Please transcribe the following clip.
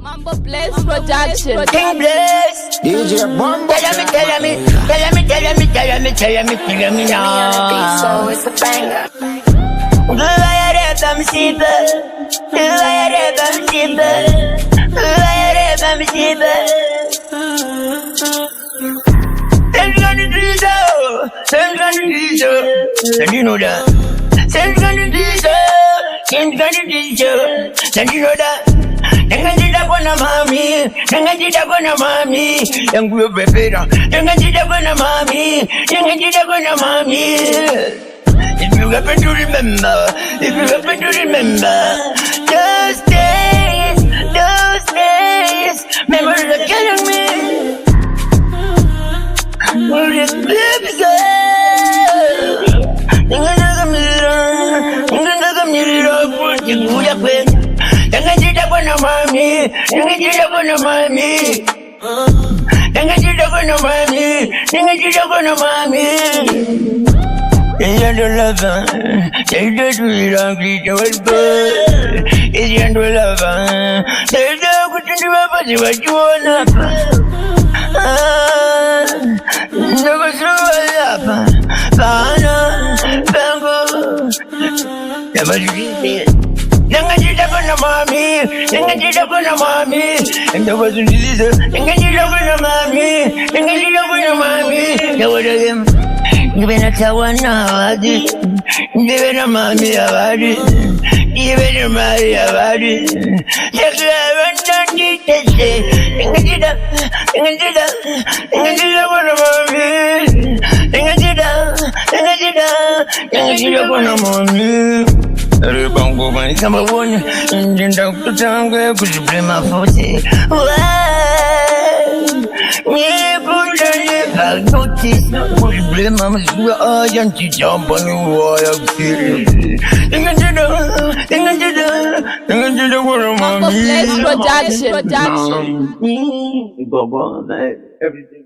Mambo Blaze Production. King Blaze, DJ Bombo. tell me now. So it's a banger. And you know that. And you know that. Nengajida kona mami, yangu yo bebera. Nengajida kona mami. If you happen to remember, those days, memories are killing me. Will this baby girl? Nengajida mirror, put you kuya kwen. Nengajida kona mami. It's under lover, they don't really ugly to us, but it's under lover. They don't go to the rubber, what you wanna. Never throw a lap, Bana, Bango, never did it. Nengajida kona mami, and there wasn't either. Nengajida kona mami, there was him. Give a tawana, give a mammy about it, give it a Maria about it. Just don't need to say, Ingajida, Bango, my summer one, and then Dr. Tango could play my forte. I noticed, would blame my agent to jump on the wall of Syria. Mambo Blaze Production. Everything.